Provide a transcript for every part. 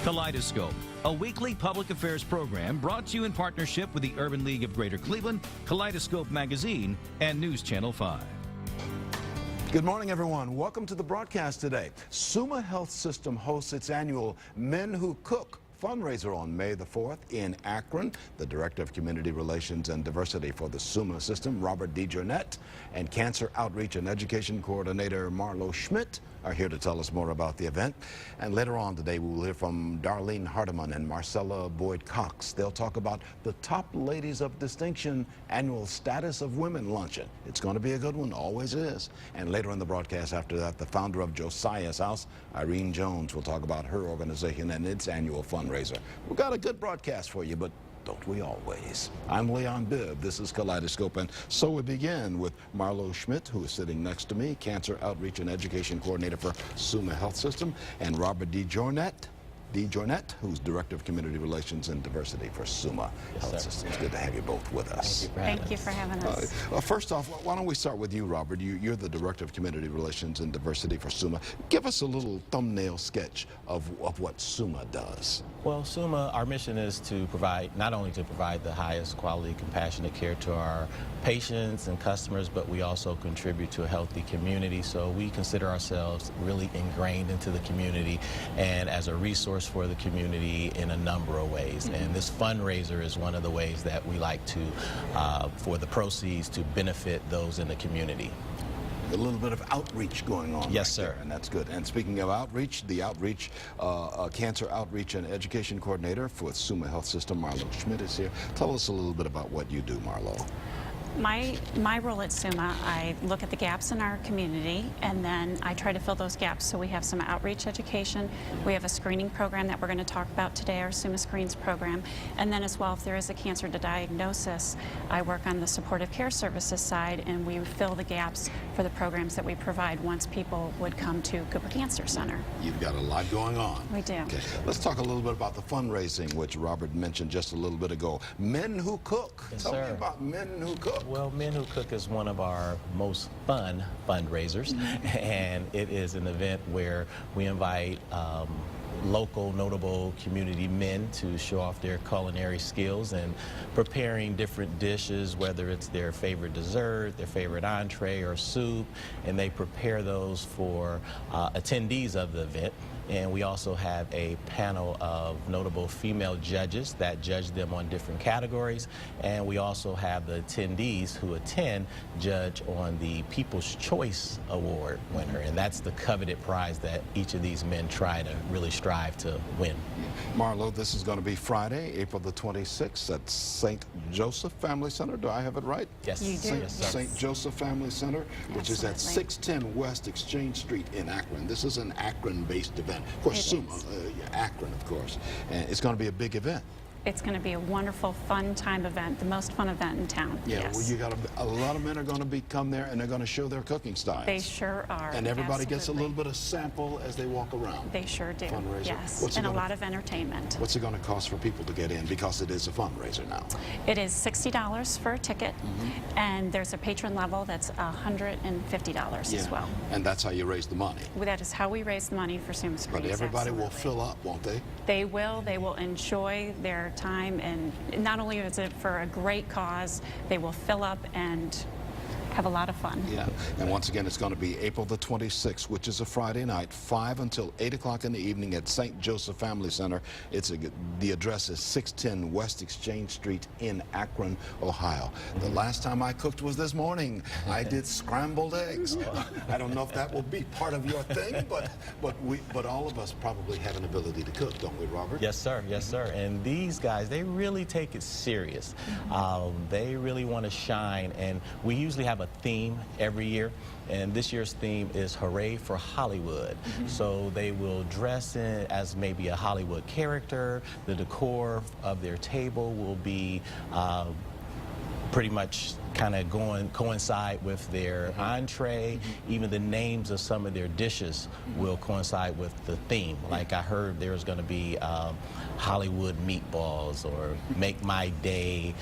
Kaleidoscope, a weekly public affairs program brought to you in partnership with the Urban League of Greater Cleveland, Kaleidoscope Magazine, and News Channel 5. Good morning, everyone. Welcome to the broadcast today. Summa Health System hosts its annual Men Who Cook fundraiser on May the 4th in Akron. The Director of Community Relations and Diversity for the Summa system, Robert DeJournette, and Cancer Outreach and Education Coordinator Marlo Schmidt are here to tell us more about the event. And later on today, we will hear from Darlene Hardeman and Marcella Boyd-Cox. They'll talk about the Top Ladies of Distinction annual Status of Women luncheon. It's going to be a good one, always is. And later in the broadcast after that, the founder of Josiah's House, Irene Jones, will talk about her organization and its annual fundraiser. We've got a good broadcast for you, but don't we always? I'm Leon Bibb. This is Kaleidoscope, and so we begin with Marlo Schmidt, who is sitting next to me, Cancer Outreach and Education Coordinator for Summa Health System, and Robert DeJournette, who's Director of Community Relations and Diversity for Summa Health System. It's good to have you both with us. Thank you for having us. First off, why don't we start with you, Robert? You're the Director of Community Relations and Diversity for Summa. Give us a little thumbnail sketch of what Summa does. Well, Summa, our mission is to provide, not only to provide the highest quality, compassionate care to our patients and customers, but we also contribute to a healthy community. So we consider ourselves really ingrained into the community and as a resource for the community in a number of ways. And this fundraiser is one of the ways that we like to, for the proceeds, to benefit those in the community. A little bit of outreach going on. Yes, sir. And that's good. And speaking of outreach, the Cancer Outreach and Education Coordinator for Summa Health System, Marlo Schmidt, is here. Tell us a little bit about what you do, Marlo. My role at Summa, I look at the gaps in our community, and then I try to fill those gaps. So we have some outreach education. We have a screening program that we're going to talk about today, our Summa Screens program. And then as well, if there is a cancer diagnosis, I work on the supportive care services side, and we fill the gaps for the programs that we provide once people would come to Cooper Cancer Center. You've got a lot going on. We do. Okay. Let's talk a little bit about the fundraising, which Robert mentioned just a little bit ago. Men Who Cook. Yes, Tell sir. me about Men Who Cook. Well, Men Who Cook is one of our most fun fundraisers, and it is an event where we invite local notable community men to show off their culinary skills and preparing different dishes, whether it's their favorite dessert, their favorite entree or soup, and they prepare those for attendees of the event. And we also have a panel of notable female judges that judge them on different categories. And we also have the attendees who attend judge on the People's Choice Award winner. And that's the coveted prize that each of these men try to really strive to win. Marlo, this is going to be Friday, April the 26th at St. Joseph Family Center. Do I have it right? Yes. You do. Yes, sir. St. Joseph Family Center, which is at Absolutely. 610 West Exchange Street in Akron. This is an Akron-based event. Of course, It Summa, Akron, of course. And it's going to be a big event. It's going to be a wonderful, fun time event, the most fun event in town. Yeah, Yes. well, you got a lot of men are going to come there, and they're going to show their cooking styles. They sure are. And everybody gets a Absolutely. little bit of sample as they walk around. They sure do. Fundraiser. Yes, What's it and a gonna- lot of entertainment. What's it going to cost for people to get in? Because it is a fundraiser now. It is $60 for a ticket, and there's a patron level that's $150 as well. And that's how you raise the money. That is how we raise the money for Summa Screens. But everybody will absolutely. fill up, won't they? They will. They will enjoy their time, and not only is it for a great cause, they will fill up and have a lot of fun. Yeah, and once again, it's going to be April the 26th, which is a Friday night, 5 until 8 o'clock in the evening at St. Joseph Family Center. The address is 610 West Exchange Street in Akron, Ohio. The last time I cooked was this morning. I did scrambled eggs. I don't know if that will be part of your thing, but all of us probably have an ability to cook, don't we, Robert? Yes, sir. Yes, sir. And these guys, they really take it serious. They really want to shine, and we usually have a theme every year, and this year's theme is Hooray for Hollywood. So they will dress in as maybe a Hollywood character. The decor of their table will be pretty much kind of coincide with their entree. Even the names of some of their dishes will coincide with the theme. Like I heard there's going to be Hollywood meatballs, or Make My Day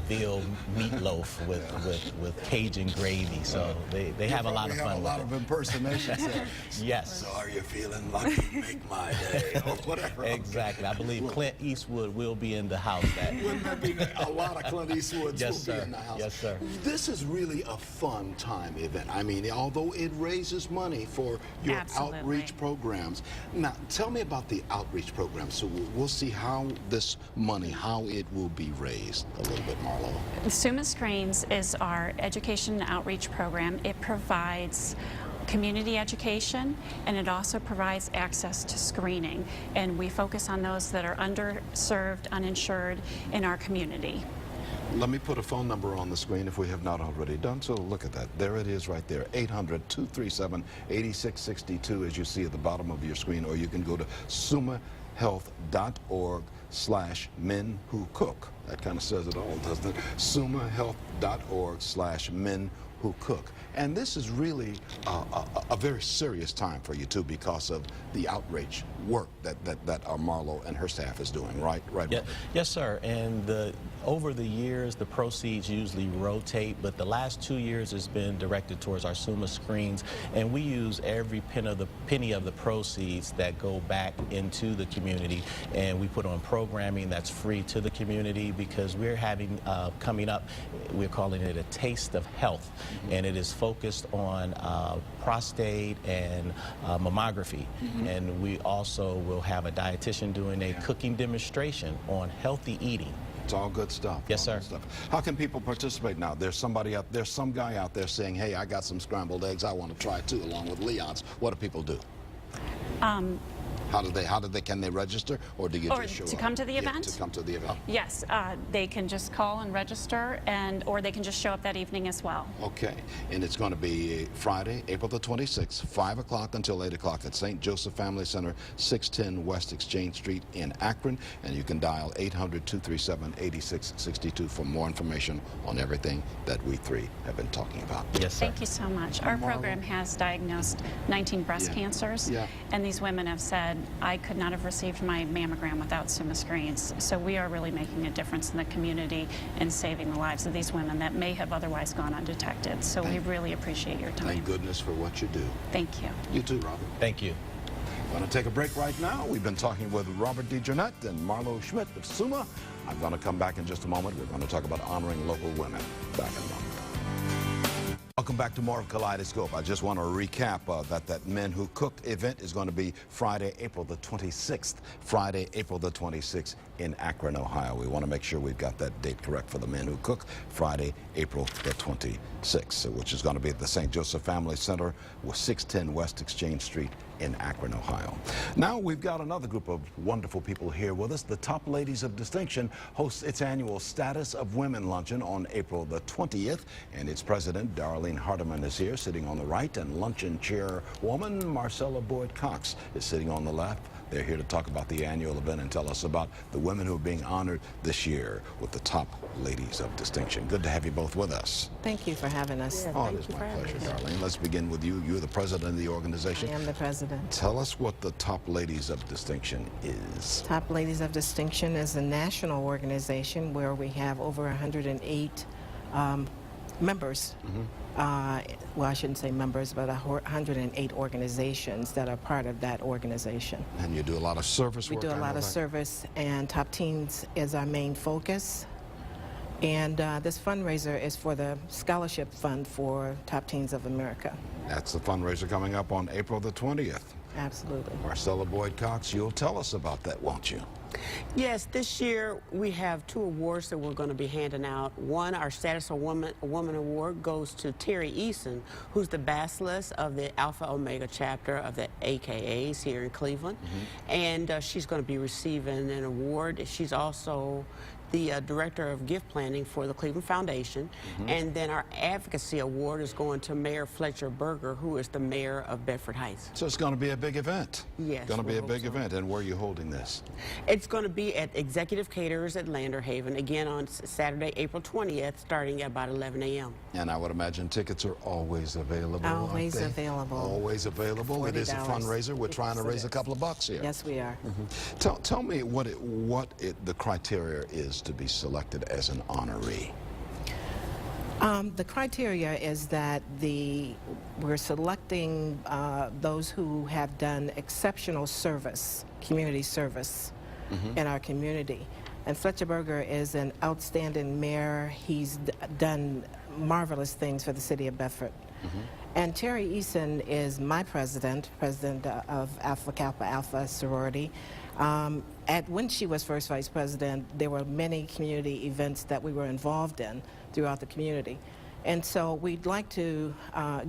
veal meatloaf with Cajun gravy. So they have a lot of fun. We have a lot of impersonations there. Yes. So are you feeling lucky? Make my day, or whatever. Exactly. I believe Clint Eastwood will be in the house. Wouldn't that be a lot of Clint Eastwoods Yes, will sir. be in the house? Yes, sir. This is really a fun time event. I mean, although it raises money for your Absolutely. outreach programs. Now, tell me about the outreach program. So we'll see how this money, how it will be raised a little bit, Marlo. SUMA Screens is our education and outreach program. It provides community education, and it also provides access to screening. And we focus on those that are underserved, uninsured in our community. Let me put a phone number on the screen if we have not already done so. Look at that. There it is right there. 800-237-8662, as you see at the bottom of your screen, or you can go to sumahealth.org/men-who-cook. That kind of says it all, doesn't it? sumahealth.org/men-who-cook. And this is really a very serious time for you too, because of the outreach work that Marlo and her staff is doing, right? Right. Yeah, yes, sir. And over the years, the proceeds usually rotate, but the last 2 years has been directed towards our SUMA Screens, and we use every penny of the proceeds that go back into the community, and we put on programming that's free to the community, because we're having coming up, we're calling it a Taste of Health, and it is focused on prostate and mammography, and we also will have a dietitian doing a cooking demonstration on healthy eating. It's all good stuff. Yes, sir. How can people participate now? There's some guy out there saying, hey, I got some scrambled eggs I want to try too, along with Leon's. What do people do? Can they register, or do you just show up? To come to the event? To come to the event. Yes, they can just call and register, or they can just show up that evening as well. Okay, and it's going to be Friday, April the 26th, 5 o'clock until 8 o'clock at St. Joseph Family Center, 610 West Exchange Street in Akron, and you can dial 800-237-8662 for more information on everything that we three have been talking about. Yes, sir. Thank you so much. Our program has diagnosed 19 breast cancers, and these women have said, I could not have received my mammogram without SUMA Screens. So we are really making a difference in the community and saving the lives of these women that may have otherwise gone undetected. So we really appreciate your time. Thank goodness for what you do. Thank you. You too, Robert. Thank you. Going to take a break right now. We've been talking with Robert DeJarnette and Marlo Schmidt of SUMA. I'm going to come back in just a moment. We're going to talk about honoring local women. Back in a moment. Welcome back to more of Kaleidoscope. I just want to recap that Men Who Cooked event is going to be Friday, April the 26th. Friday, April the 26th in Akron, Ohio. We want to make sure we've got that date correct for the Men Who Cook. Friday, April the 26th, which is going to be at the St. Joseph Family Center with 610 West Exchange Street in Akron, Ohio. Now we've got another group of wonderful people here with us. The Top Ladies of Distinction hosts its annual Status of Women Luncheon on April the 20th, and its president, Darlene Hardeman, is here sitting on the right, and luncheon chairwoman Marcella Boyd Cox is sitting on the left. They're here to talk about the annual event and tell us about the women who are being honored this year with the Top Ladies of Distinction. Good to have you both with us. Thank you for having us. Oh, it is my pleasure, Darlene. Let's begin with you. You're the president of the organization. I am the president. Tell us what the Top Ladies of Distinction is. Top Ladies of Distinction is a national organization where we have over 108 members. Well, I shouldn't say members, but 108 organizations that are part of that organization. And you do a lot of service work? We do a lot of service, and Top Teens is our main focus. And this fundraiser is for the scholarship fund for Top Teens of America. That's the fundraiser coming up on April the 20th. Absolutely. Marcella Boyd Cox, you'll tell us about that, won't you? Yes, this year we have 2 awards that we're going to be handing out. One, our Status of Woman Award goes to Terry Eason, who's the basilisk of the Alpha Omega chapter of the AKAs here in Cleveland. And she's going to be receiving an award. She's also the director of gift planning for the Cleveland Foundation. And then our advocacy award is going to Mayor Fletcher Berger, who is the mayor of Bedford Heights. So it's going to be a big event. Yes, Going to be we a hope big so. event. And where are you holding this? It's going to be at Executive Caterers at Lander Haven, again on Saturday, April 20th, starting at about 11 a.m. And I would imagine tickets are always available. aren't Always they? available. Always available. It is a $40. fundraiser. We're trying to Yes, it raise a is. couple of bucks here. Yes, we are. Tell me what the criteria is to be selected as an honoree. The criteria is that we're selecting those who have done exceptional service, community service in our community. And Fletcher Berger is an outstanding mayor. He's done marvelous things for the city of Bedford. And Terry Eason is my president of Alpha Kappa Alpha sorority. When she was first vice president, there were many community events that we were involved in throughout the community. And so we'd like to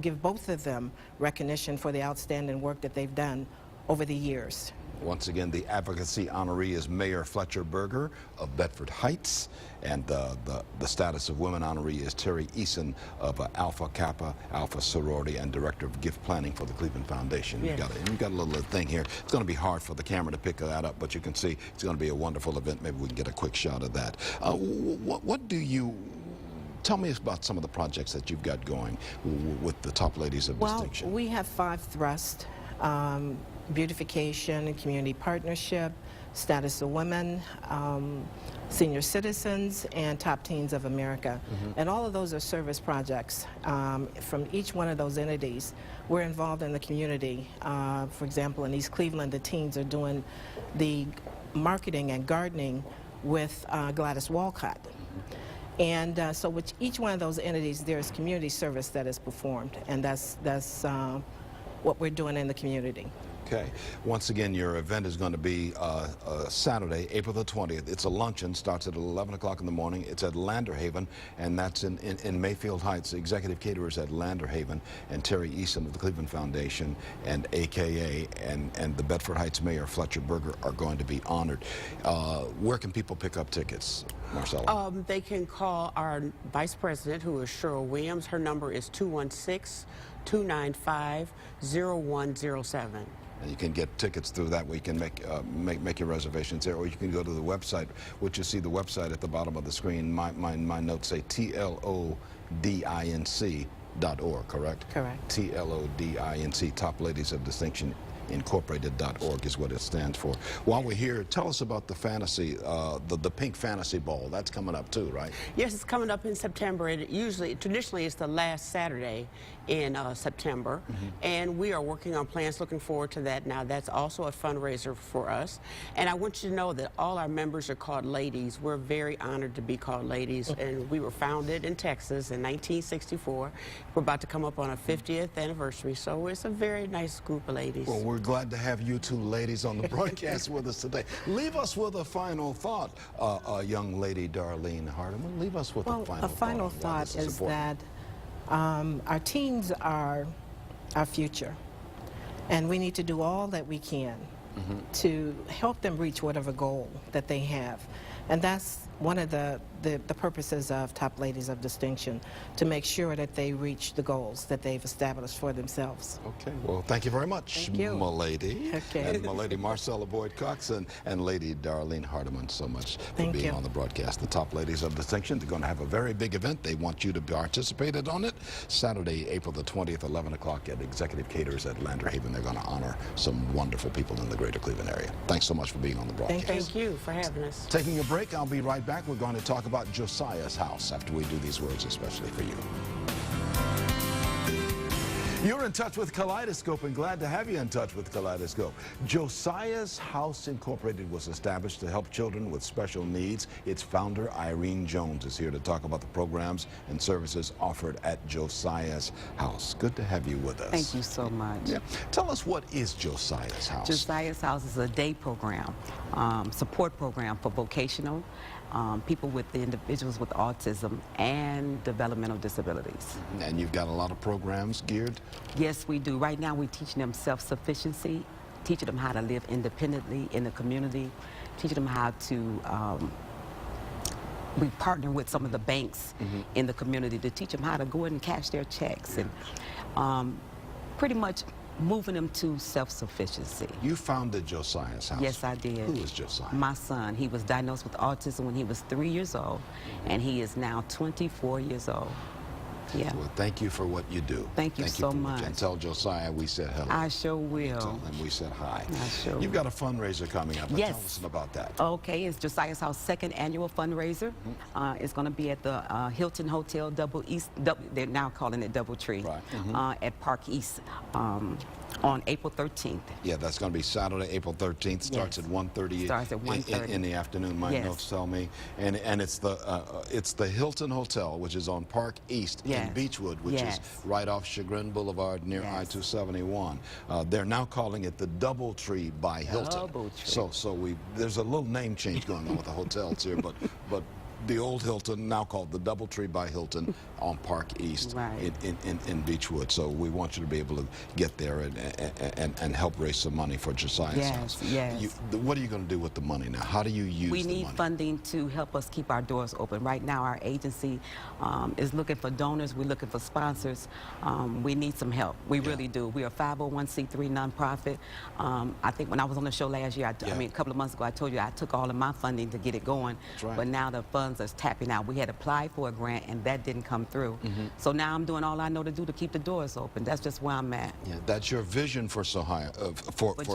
give both of them recognition for the outstanding work that they've done over the years. Once again, the advocacy honoree is Mayor Fletcher Berger of Bedford Heights, and the status of women honoree is Terry Eason of Alpha Kappa Alpha sorority and director of gift planning for the Cleveland Foundation. Yes. You've got a little thing here. It's going to be hard for the camera to pick that up, but you can see it's going to be a wonderful event. Maybe we can get a quick shot of that. What do you... Tell me about some of the projects that you've got going with the top ladies of distinction. Well, we have 5 thrusts. Beautification, community partnership, status of women, senior citizens, and top teens of America. And all of those are service projects. From each one of those entities, we're involved in the community. For example, in East Cleveland, the teens are doing the marketing and gardening with Gladys Walcott. And so with each one of those entities, there's community service that is performed, and that's what we're doing in the community. Okay. Once again, your event is going to be Saturday, April the 20th. It's a luncheon, starts at 11 o'clock in the morning. It's at Lander Haven, and that's in Mayfield Heights. Executive caterers at Lander Haven, and Terry Eason of the Cleveland Foundation, and AKA, and the Bedford Heights Mayor Fletcher Berger are going to be honored. Where can people pick up tickets, Marcella? They can call our vice president, who is Cheryl Williams. Her number is 216-295-0107. And you can get tickets through that way. You can make your reservations there, or you can go to the website, which you see the website at the bottom of the screen. My notes say TLODINC.org, correct? Correct. TLODINC, Top Ladies of Distinction Incorporated.org is what it stands for. While we're here, tell us about the fantasy, the Pink Fantasy Ball. That's coming up too, right? Yes, it's coming up in September. Traditionally, it's the last Saturday in September, and we are working on plans, looking forward to that. Now, that's also a fundraiser for us, and I want you to know that all our members are called ladies. We're very honored to be called ladies, and we were founded in Texas in 1964. We're about to come up on our 50th anniversary, so it's a very nice group of ladies. Well, we're glad to have you two ladies on the broadcast with us today. Leave us with a final thought, young lady Darlene Hardiman. Leave us with a final thought. A final on why thought this is important. that our teens are our future, and we need to do all that we can to help them reach whatever goal that they have. And that's one of the purposes of Top Ladies of Distinction, to make sure that they reach the goals that they've established for themselves. Okay, well, thank you very much, Thank you. m'lady. Okay. And m'lady Marcella Boyd-Cox and lady Darlene Hardiman, so much for Thank being you. on the broadcast. The Top Ladies of Distinction, they're going to have a very big event. They want you to participate on it. Saturday, April the 20th, 11 o'clock at Executive Caterers at Lander Haven. They're going to honor some wonderful people in the greater Cleveland area. Thanks so much for being on the broadcast. Thank you for having us. Taking a break, I'll be right back. We're going to talk about Josiah's house after we do these words, especially for you. You're in touch with Kaleidoscope, and glad to have you in touch with Kaleidoscope. Josiah's House Incorporated was established to help children with special needs. Its founder, Irene Jones, is here to talk about the programs and services offered at Josiah's House. Good to have you with us. Thank you so much. Yeah. Tell us, what is Josiah's House? Josiah's House is a day program, support program for vocational people with individuals with autism and developmental disabilities. And you've got a lot of programs geared? Yes, we do. Right now, we're teaching them self-sufficiency, teaching them how to live independently in the community, teaching them how to we partner with some of the banks in the community to teach them how to go in and cash their checks, and pretty much moving them to self-sufficiency. You founded Josiah's House. Yes, I did. Who is Josiah? My son. He was diagnosed with autism when he was 3 years old, and he is now 24 years old. Yeah. Well, thank you for what you do. Thank you so much. And tell Josiah we said hello. I sure will. Tell him we said hi. I sure You've got a fundraiser coming up. Yes. Tell us about that. Okay, it's Josiah's House second annual fundraiser. It's going to be at the Hilton Hotel they're now calling it Doubletree, Right. at Park East on April 13th. Yeah, that's going to be Saturday, April 13th. Starts Yes. at 1:30. Starts at 1:30. In the afternoon. My Yes. notes tell me, and it's the Hilton Hotel, which is on Park East Yes. in Beechwood, which Yes. is right off Chagrin Boulevard near Yes. I-271. They're now calling it the Doubletree by Hilton. Doubletree. So there's a little name change going on with the hotels here, but the old Hilton, now called the Doubletree by Hilton on Park East Right. in Beechwood. So we want you to be able to get there and help raise some money for Josiah's Yes, House. yes. What are you going to do with the money now? How do you use We the need money? funding to help us keep our doors open. Right now, our agency is looking for donors. We're looking for sponsors. We need some help. We really do. We are a 501c3 nonprofit. I think when I was on the show last year, I mean, a couple of months ago, I told you I took all of my funding to get it going. That's right. But now the funds are tapping out. We had applied for a grant, and that didn't come through. So now I'm doing all I know to do to keep the doors open. That's just where I'm at. Yeah, that's your vision for for Josiah.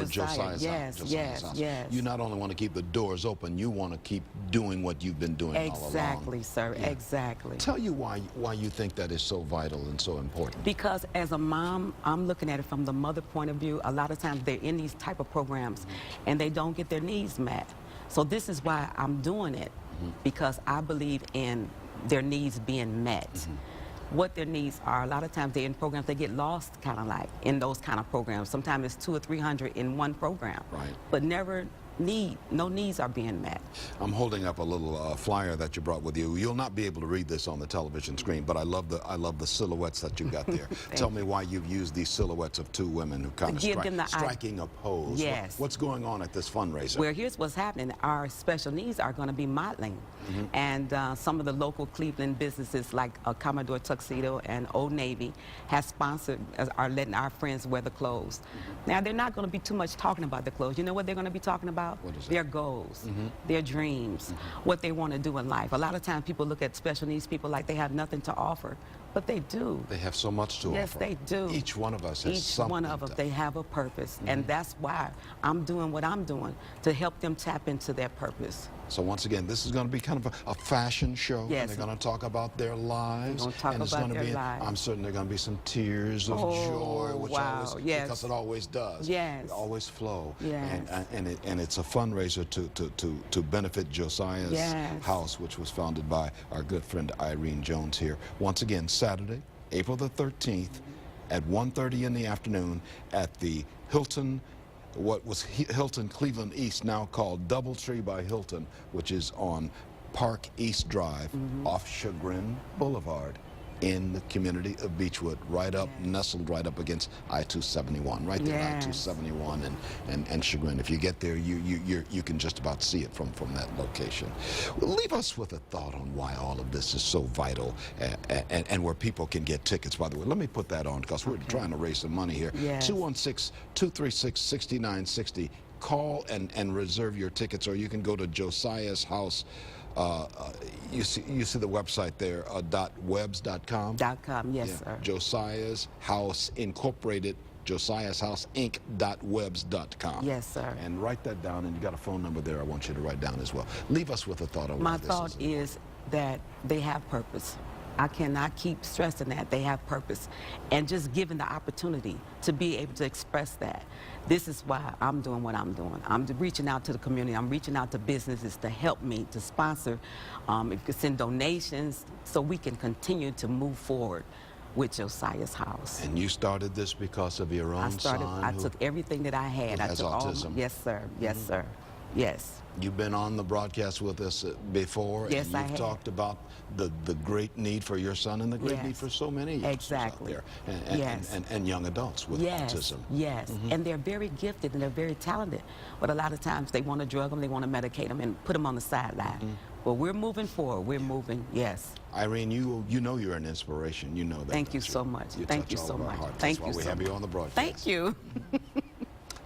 Josiah's Yes, House. yes, House. yes. You not only want to keep the doors open, you want to keep doing what you've been doing all along. Exactly, sir. Yeah. Exactly. Tell you why you think that is so vital and so important. Because as a mom, I'm looking at it from the mother point of view. A lot of times they're in these type of programs and they don't get their needs met. So this is why I'm doing it, because I believe in their needs being met. What their needs are, a lot of times they're in programs, they get lost kind of like in those kind of programs. Sometimes it's 200 or 300 in one program, Right. but no needs are being met. I'm holding up a little flyer that you brought with you. You'll not be able to read this on the television screen, but I love the silhouettes that you've got there. Tell me why you've used these silhouettes of two women who kind of striking a pose. Yes. What's going on at this fundraiser? Well, here's what's happening. Our special needs are going to be modeling. And some of the local Cleveland businesses like Commodore Tuxedo and Old Navy have sponsored, are letting our friends wear the clothes. Now, they're not going to be too much talking about the clothes. You know what they're going to be talking about? What is it? Their goals, their dreams, what they want to do in life. A lot of times people look at special needs people like they have nothing to offer, but they do. They have so much to offer. Yes, they do. Each one of us has Each something. one of them, they have a purpose. And that's why I'm doing what I'm doing, to help them tap into their purpose. So once again, this is going to be kind of a fashion show. Yes. And they're going to talk about their lives. They're gonna talk and it's about going to their be, lives. I'm certain there are going to be some tears of joy, which wow, always, yes. because it always does. Yes. It always flow. Yes. And it's a fundraiser to benefit Josiah's Yes. House, which was founded by our good friend Irene Jones here. Once again, Saturday, April the 13th at 1:30 in the afternoon at the Hilton, what was Hilton Cleveland East, now called Doubletree by Hilton, which is on Park East Drive off Chagrin Boulevard in the community of Beechwood, right up, nestled right up against I-271, right there, Yes. I-271 and Chagrin. If you get there, you can just about see it from that location. Well, leave us with a thought on why all of this is so vital and where people can get tickets. By the way, let me put that on because we're trying to raise some money here. Yes. 216-236-6960. Call and reserve your tickets, or you can go to Josiah's House. You see the website there, .webs.com. .com, yes, sir. Josiah's House Incorporated, Josiah's House Inc.webs.com. Yes, sir. And write that down, and you got a phone number there I want you to write down as well. Leave us with a thought on My why this thought is. is that they have purpose. I cannot keep stressing that they have purpose, and just given the opportunity to be able to express that. This is why I'm doing what I'm doing. I'm reaching out to the community. I'm reaching out to businesses to help me, to sponsor, if you could send donations so we can continue to move forward with Josiah's House. And you started this because of your own son? I took everything that I had. who I has took autism? Yes, sir. Yes, sir. Yes. You've been on the broadcast with us before, Yes, and I you've have. talked about the great need for your son and the great need Yes. for so many youngsters Exactly. out there, and, Yes. and young adults with Yes, autism. yes, and they're very gifted and they're very talented, but a lot of times they want to drug them, they want to medicate them and put them on the sideline. But we're moving forward. We're moving. Yes. Irene, you know you're an inspiration. You know that. Thank you don't so much. You Thank touch you all so of our much. hearts. Thank That's why you we so have you much. on the broadcast. Thank you.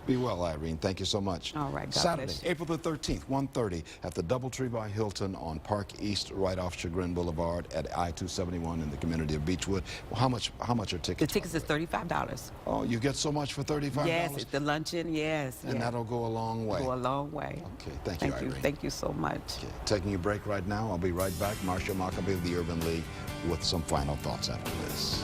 Be well, Irene. Thank you so much. All right, God Saturday, bless you. April the 13th, 1:30 at the DoubleTree by Hilton on Park East, right off Chagrin Boulevard at I-271 in the community of Beechwood. Well, how much are The tickets? tickets is $35. Oh, you get so much for $35? Yes, it's the luncheon. Yes, And yes. that'll go a long way. Go a long way. Okay, thank you, Irene. Thank you so much. Okay, taking a break right now. I'll be right back. Marcia Maccabee of the Urban League with some final thoughts after this.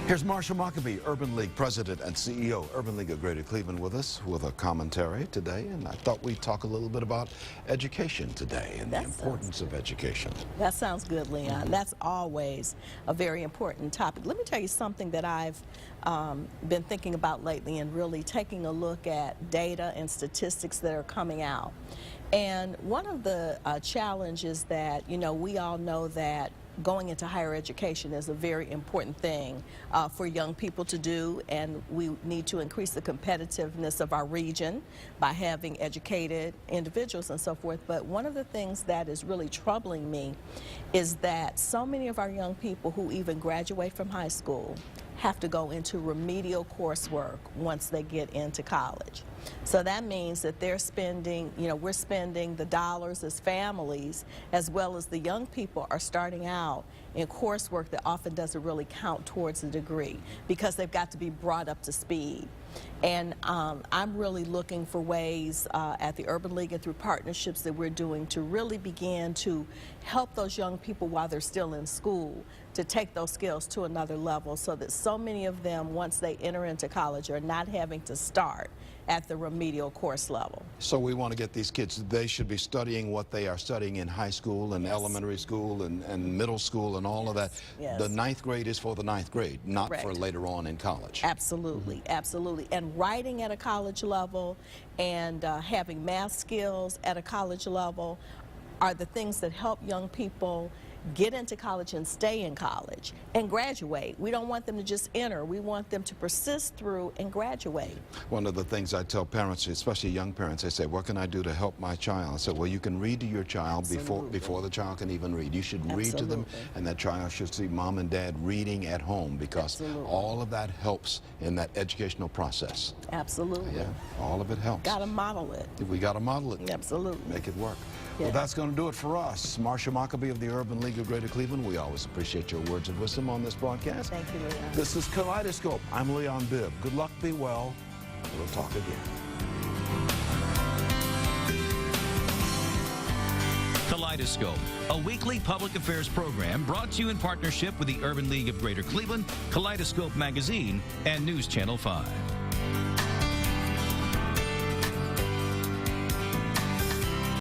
Here's Marcia Maccabee, Urban League President and CEO, Urban League of Greater Cleveland, with us with a commentary today. And I thought we'd talk a little bit about education today and the importance of education. That sounds good, Leon. That's always a very important topic. Let me tell you something that I've been thinking about lately and really taking a look at data and statistics that are coming out. And one of the challenges that, we all know that going into higher education is a very important thing for young people to do, and we need to increase the competitiveness of our region by having educated individuals and so forth. But one of the things that is really troubling me is that so many of our young people who even graduate from high school have to go into remedial coursework once they get into college. So that means that they're spending, we're spending the dollars as families, as well as the young people are starting out in coursework that often doesn't really count towards the degree because they've got to be brought up to speed. And I'm really looking for ways at the Urban League and through partnerships that we're doing to really begin to help those young people while they're still in school to take those skills to another level so that so many of them, once they enter into college, are not having to start at the remedial course level. So we want to get these kids, they should be studying what they are studying in high school and elementary school and middle school and all of that. Yes. The 9th grade is for the 9th grade, not for Correct. later on in college. Absolutely, absolutely. And writing at a college level and having math skills at a college level are the things that help young people get into college and stay in college and graduate. We don't want them to just enter. We want them to persist through and graduate. One of the things I tell parents, especially young parents, they say, what can I do to help my child? I said, well, you can read to your child before the child can even read. You should read to them, and that child should see mom and dad reading at home because all of that helps in that educational process. Absolutely. Yeah, all of it helps. Got to model it. We got to model it. Absolutely. Make it work. Yeah. Well, that's going to do it for us. Marcia Maccabee of the Urban League of Greater Cleveland, we always appreciate your words of wisdom on this broadcast. Thank you, Leon. This is Kaleidoscope. I'm Leon Bibb. Good luck, be well. We'll talk again. Kaleidoscope, a weekly public affairs program brought to you in partnership with the Urban League of Greater Cleveland, Kaleidoscope Magazine, and News Channel 5.